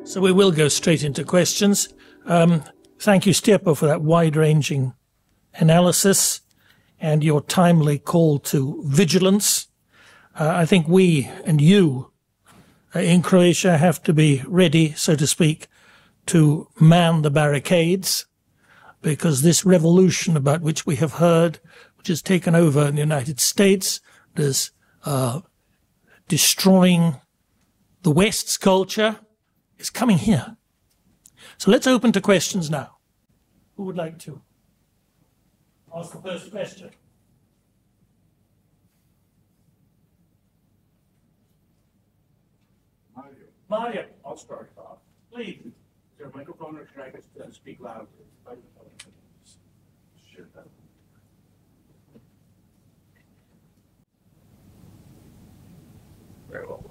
So we will go straight into questions. Thank you, Stepo, for that wide-ranging analysis and your timely call to vigilance. I think we and you in Croatia have to be ready, so to speak, to man the barricades, because this revolution about which we have heard, which has taken over in the United States, is destroying the West's culture, is coming here. So let's open to questions now. Who would like to ask the first question? Mario. I'll start. Please. Is there a microphone or should I just speak loudly? Very well.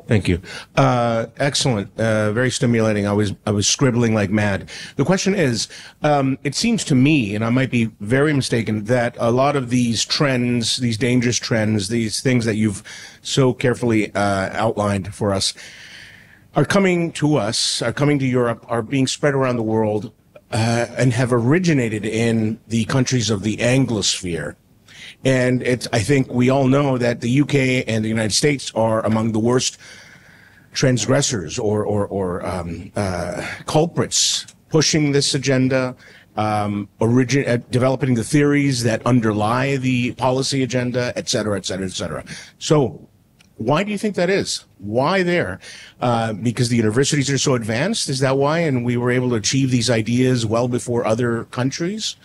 Thank you. Excellent. Very stimulating. I was scribbling like mad. The question is, it seems to me, and I might be very mistaken, that a lot of these trends, these dangerous trends, these things that you've so carefully outlined for us, are coming to us, are coming to Europe, are being spread around the world, and have originated in the countries of the Anglosphere. And I think we all know that the UK and the United States are among the worst transgressors or culprits pushing this agenda, developing the theories that underlie the policy agenda, et cetera, et cetera, et cetera. So why do you think that is? Why there? Because the universities are so advanced? Is that why? And we were able to achieve these ideas well before other countries?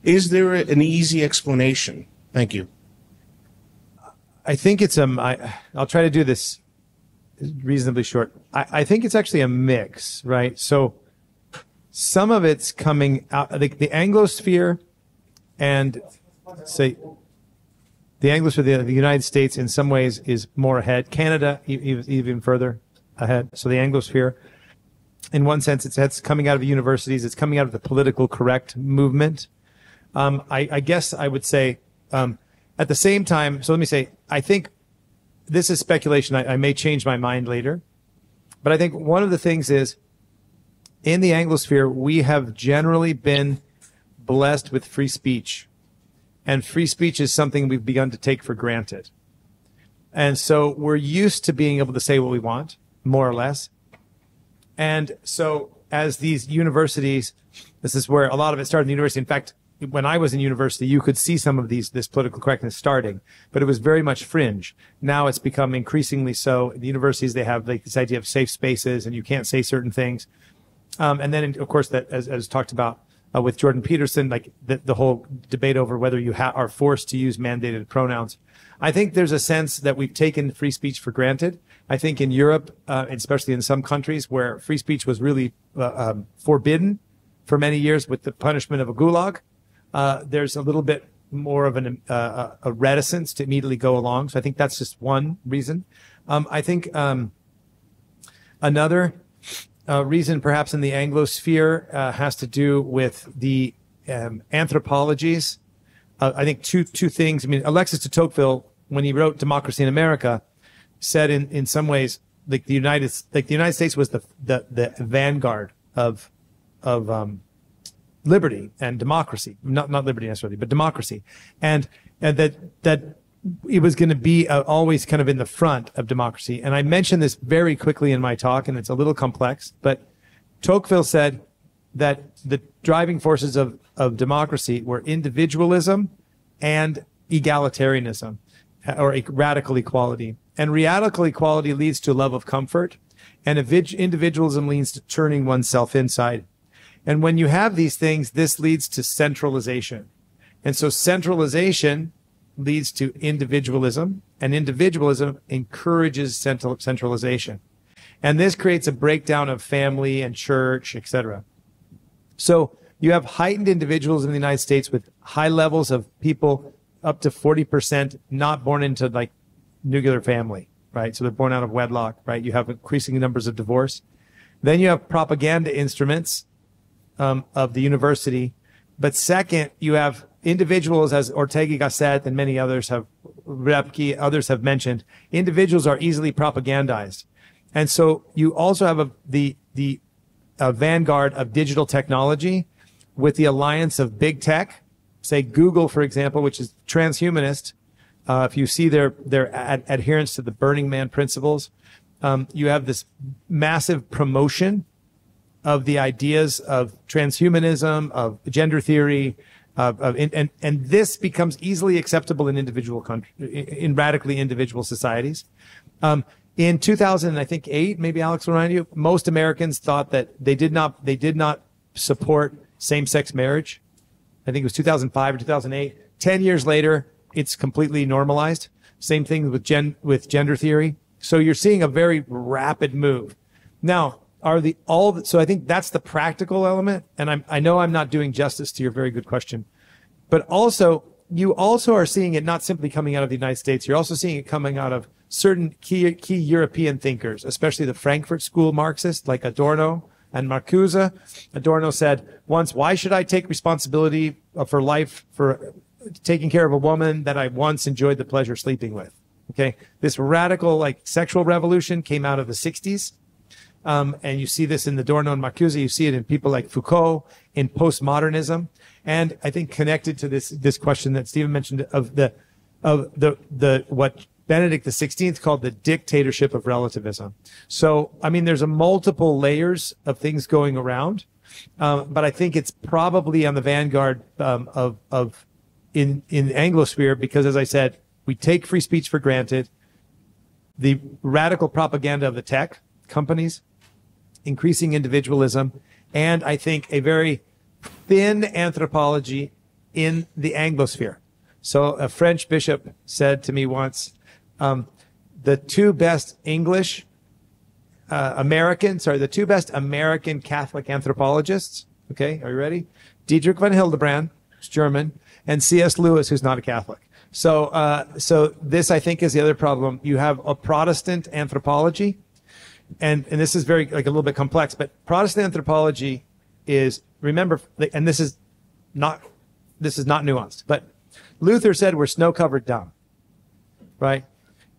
Is there an easy explanation? Thank you. I think it's I'll try to do this reasonably short. I think it's actually a mix, right? So some of it's coming out, the Anglosphere and say the Anglosphere, the United States in some ways is more ahead. Canada even further ahead. So the Anglosphere, in one sense, it's coming out of the universities. It's coming out of the political correct movement. I guess I would say, at the same time, so let me say, I think this is speculation. I may change my mind later. But I think one of the things is, in the Anglosphere, we have generally been blessed with free speech. And free speech is something we've begun to take for granted. And so we're used to being able to say what we want, more or less. And so as these universities, this is where a lot of it started in the university. In fact, when I was in university, you could see some of this political correctness starting, but it was very much fringe. Now it's become increasingly so. In the universities, they have like this idea of safe spaces and you can't say certain things. And then, of course, that as talked about with Jordan Peterson, like the whole debate over whether you are forced to use mandated pronouns. I think there's a sense that we've taken free speech for granted. I think in Europe, especially in some countries where free speech was really forbidden for many years with the punishment of a gulag, there's a little bit more of a reticence to immediately go along. So I think that's just one reason. I think another reason perhaps in the Anglosphere has to do with the anthropologies. I think two things. I mean, Alexis de Tocqueville, when he wrote Democracy in America, said in some ways like the United States was the vanguard of liberty and democracy, not liberty necessarily, but democracy, and that it was going to be always kind of in the front of democracy. And I mentioned this very quickly in my talk, and it's a little complex, but Tocqueville said that the driving forces of democracy were individualism and egalitarianism, or radical equality. And radical equality leads to love of comfort, and individualism leads to turning oneself inside. And when you have these things, this leads to centralization. And so centralization leads to individualism, and individualism encourages centralization. And this creates a breakdown of family and church, etc. So you have heightened individualism in the United States with high levels of people, up to 40% not born into like nuclear family, right? So they're born out of wedlock, right? You have increasing numbers of divorce. Then you have propaganda instruments of the university. But second, you have individuals, as Ortega Gasset and many others have, Repke, others have mentioned, individuals are easily propagandized. And so you also have the the vanguard of digital technology with the alliance of big tech, say Google, for example, which is transhumanist. If you see their adherence to the Burning Man principles, you have this massive promotion of the ideas of transhumanism, of gender theory, and this becomes easily acceptable in in radically individual societies. In 2008, maybe Alex will remind you, most Americans thought that they did not support same-sex marriage. I think it was 2005 or 2008. 10 years later, it's completely normalized. Same thing with gender theory. So you're seeing a very rapid move. Now, so I think that's the practical element. And I know I'm not doing justice to your very good question, but you also are seeing it not simply coming out of the United States. You're also seeing it coming out of certain key European thinkers, especially the Frankfurt School Marxists like Adorno and Marcuse. Adorno said once, why should I take responsibility for life, for taking care of a woman that I once enjoyed the pleasure sleeping with? Okay. This radical, sexual revolution came out of the 60s. And you see this in Adorno and Marcuse. You see it in people like Foucault, in postmodernism. And I think connected to this question that Stephen mentioned of what Benedict XVI called the dictatorship of relativism. So, I mean, there's multiple layers of things going around. But I think it's probably on the vanguard, in Anglosphere, because as I said, we take free speech for granted. The radical propaganda of the tech companies, increasing individualism, and I think a very thin anthropology in the Anglosphere. So a French bishop said to me once, the two best American Catholic anthropologists, okay, are you ready? Dietrich von Hildebrand, who's German, and C.S. Lewis, who's not a Catholic. So this, I think, is the other problem. You have a Protestant anthropology, and this is very, a little bit complex, but Protestant anthropology is, remember, and this is not nuanced, but Luther said we're snow-covered dung, right?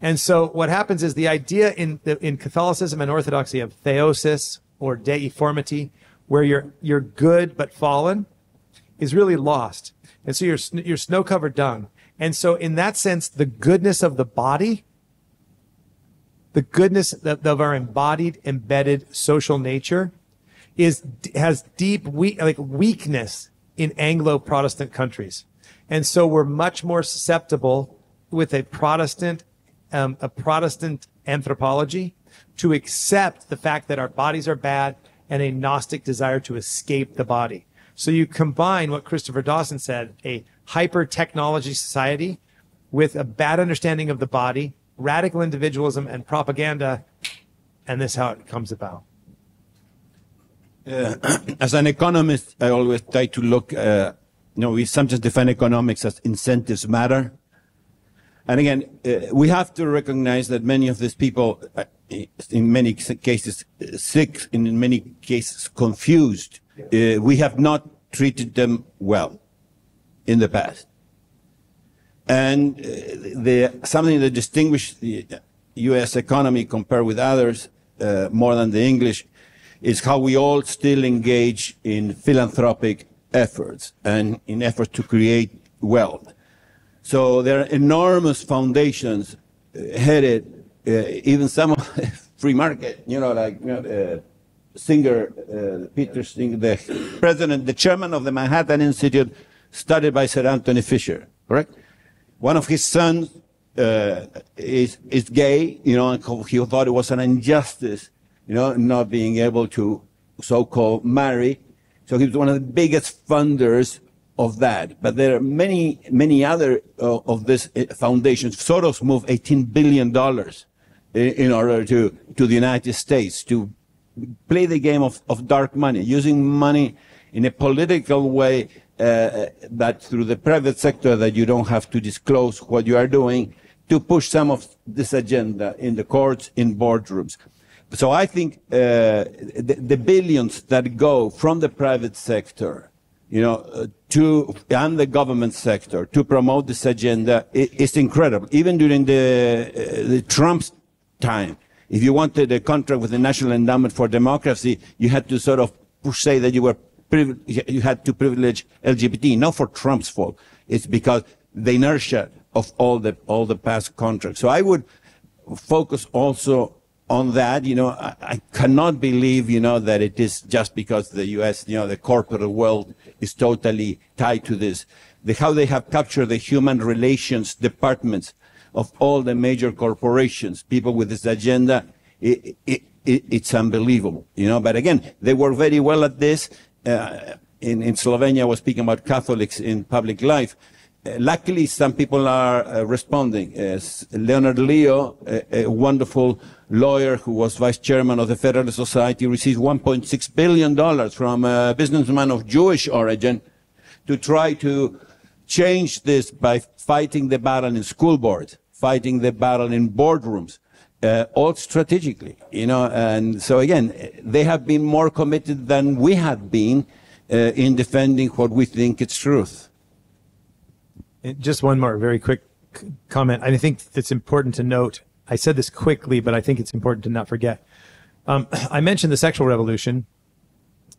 And so what happens is the idea in Catholicism and Orthodoxy of theosis or deiformity, where you're good but fallen, is really lost. And so you're snow-covered dung. And so in that sense, the goodness of the body, the goodness of our embodied, embedded social nature has deep weakness in Anglo-Protestant countries. And so we're much more susceptible with a Protestant anthropology to accept the fact that our bodies are bad and a Gnostic desire to escape the body. So you combine what Christopher Dawson said, a hyper-technology society with a bad understanding of the body, radical individualism and propaganda, and this is how it comes about. As an economist, I always try to look, we sometimes define economics as incentives matter. And again, we have to recognize that many of these people, in many cases sick, in many cases confused, we have not treated them well in the past. And something that distinguishes the U.S. economy compared with others, more than the English, is how we all still engage in philanthropic efforts and in efforts to create wealth. So there are enormous foundations headed, even some of free market, Singer, Peter Singer, the president, the chairman of the Manhattan Institute, started by Sir Anthony Fisher, correct? One of his sons is gay, and he thought it was an injustice, not being able to so-called marry. So he was one of the biggest funders of that. But there are many, many other of these foundations. Soros moved $18 billion in order to the United States to play the game of dark money, using money in a political way, that through the private sector that you don't have to disclose what you are doing, to push some of this agenda in the courts, in boardrooms. So I think the billions that go from the private sector, and the government sector to promote this agenda is incredible. Even during the Trump's time, If you wanted a contract with the National Endowment for Democracy, you had to sort of say that you had to privilege LGBT, not for Trump's fault. It's because the inertia of all the past contracts. So I would focus also on that. I cannot believe, that it is just because the U.S., the corporate world is totally tied to this. How they have captured the human relations departments of all the major corporations, people with this agenda, it's unbelievable, But again, they work very well at this. In Slovenia, I was speaking about Catholics in public life. Luckily, some people are responding. Leonard Leo, a wonderful lawyer who was vice chairman of the Federalist Society, received $1.6 billion from a businessman of Jewish origin to try to change this by fighting the battle in school boards, fighting the battle in boardrooms, all strategically, And so again, they have been more committed than we have been in defending what we think is truth. Just one more very quick comment. I think it's important to note, I said this quickly, but I think it's important to not forget. I mentioned the sexual revolution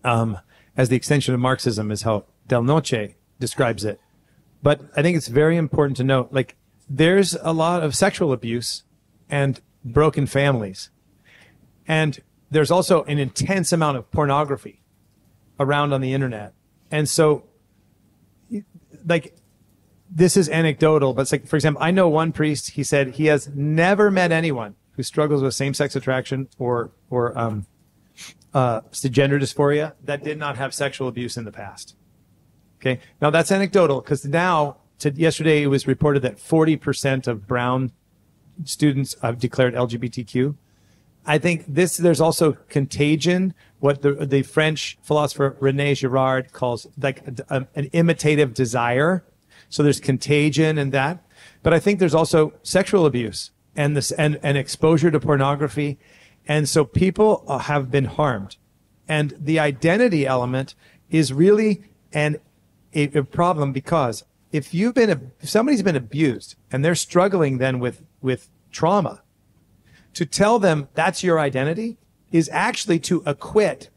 as the extension of Marxism, is how Del Noce describes it. But I think it's very important to note, there's a lot of sexual abuse and broken families. And there's also an intense amount of pornography around on the internet. And so, this is anecdotal, but it's for example, I know one priest, he said he has never met anyone who struggles with same-sex attraction or gender dysphoria that did not have sexual abuse in the past. Okay. Now that's anecdotal because yesterday it was reported that 40% of brown students have declared LGBTQ. I think there's also contagion, what the French philosopher René Girard calls an imitative desire. So there's contagion in that. But I think there's also sexual abuse and exposure to pornography. And so people have been harmed. And the identity element is really a problem, because if somebody's been abused and they're struggling then with trauma, to tell them that's your identity is actually to acquit,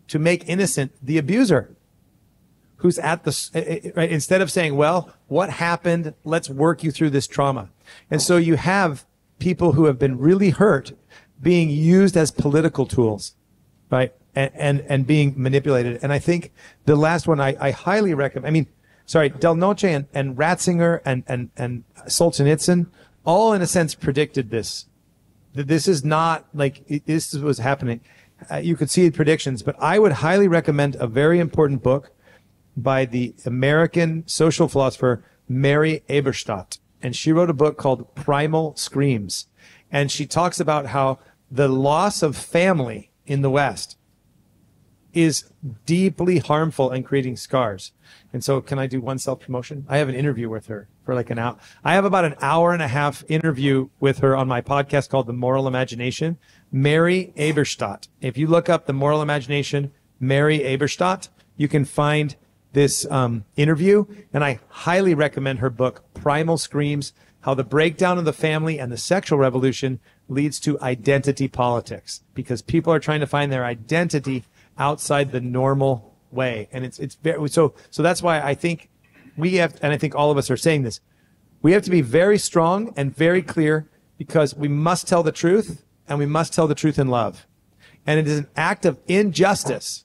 to make innocent the abuser who's at right, instead of saying, well, what happened? Let's work you through this trauma. And so you have people who have been really hurt being used as political tools, right? And being manipulated. And I think the last one I highly recommend, Del Noce and Ratzinger and Solzhenitsyn all in a sense predicted this. That this is not this was happening. You could see predictions, but I would highly recommend a very important book by the American social philosopher Mary Eberstadt. And she wrote a book called Primal Screams. And she talks about how the loss of family in the West is deeply harmful and creating scars. And so can I do one self-promotion? I have an interview with her for an hour. I have about an hour and a half interview with her on my podcast called The Moral Imagination. Mary Eberstadt. If you look up The Moral Imagination, Mary Eberstadt, you can find this interview. And I highly recommend her book, Primal Screams, How the Breakdown of the Family and the Sexual Revolution Leads to Identity Politics. Because people are trying to find their identity outside the normal way. And it's very, so that's why I think we have, and I think all of us are saying this, we have to be very strong and very clear, because we must tell the truth, and we must tell the truth in love. And it is an act of injustice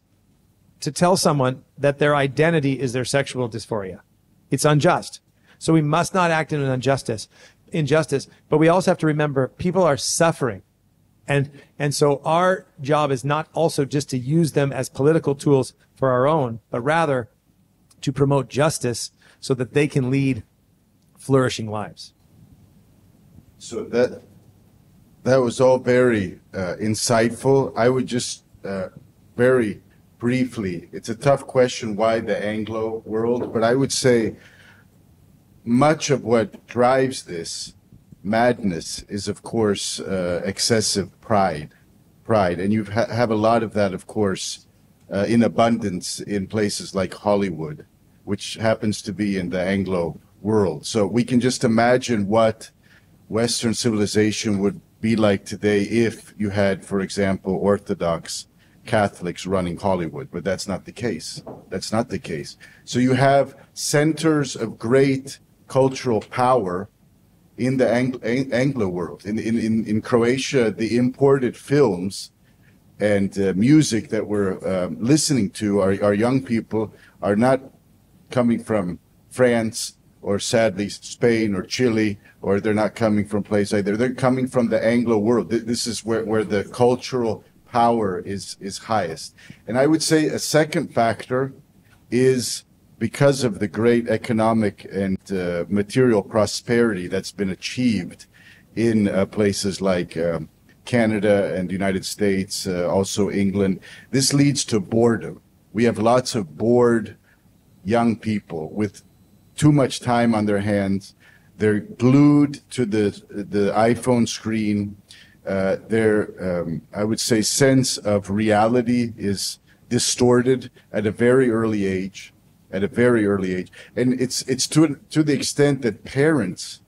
to tell someone that their identity is their sexual dysphoria. It's unjust. So we must not act in an injustice, but we also have to remember people are suffering. And so our job is not also just to use them as political tools for our own, but rather to promote justice so that they can lead flourishing lives. So that was all very insightful. I would just very briefly, it's a tough question, why the Anglo world, but I would say much of what drives this madness is, of course, excessive pride. And you have a lot of that, of course, in abundance in places like Hollywood, which happens to be in the Anglo world. So we can just imagine what Western civilization would be like today if you had, for example, Orthodox Catholics running Hollywood, but that's not the case. That's not the case. So you have centers of great cultural power in the Anglo world. In Croatia, the imported films and music that we're listening to, our young people are not coming from France or sadly Spain or Chile, or they're not coming from place either. They're coming from the Anglo world. This is where the cultural power is highest. And I would say a second factor is because of the great economic and material prosperity that's been achieved in places like Canada and the United States, also England. This leads to boredom. We have lots of bored young people with too much time on their hands. They're glued to the iPhone screen. Their, I would say, sense of reality is distorted at a very early age. And it's to the extent that parents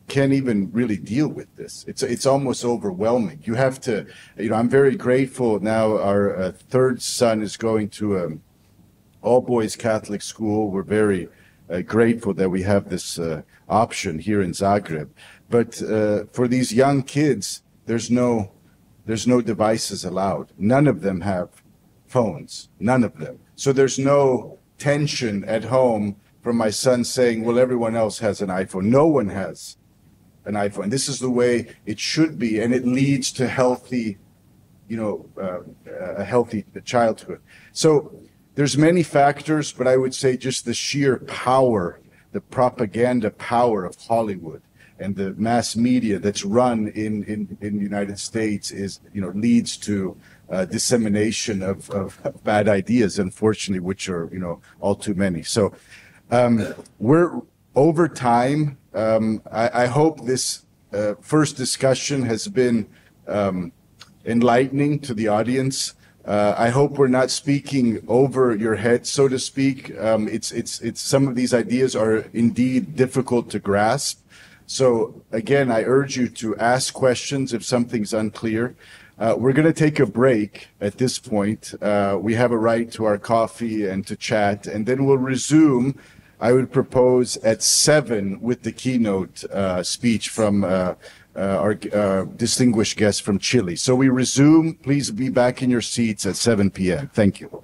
can't even really deal with this. It's almost overwhelming. You have to, I'm very grateful now. Our third son is going to an all-boys Catholic school. We're very grateful that we have this option here in Zagreb. But for these young kids, there's no devices allowed. None of them have phones. None of them. So there's no tension at home from my son saying, well, everyone else has an iPhone. No one has an iPhone. This is the way it should be, and it leads to healthy, a healthy childhood. So there's many factors, but I would say just the sheer power, the propaganda power of Hollywood and the mass media that's run in the United States is, leads to dissemination of bad ideas, unfortunately, which are, all too many. So we're over time. I hope this first discussion has been enlightening to the audience. I hope we're not speaking over your head, so to speak. It's some of these ideas are indeed difficult to grasp. So again, I urge you to ask questions if something's unclear. We're going to take a break at this point. We have a right to our coffee and to chat, and then we'll resume, I would propose, at 7 with the keynote speech from our distinguished guest from Chile. So we resume. Please be back in your seats at 7 p.m. Thank you.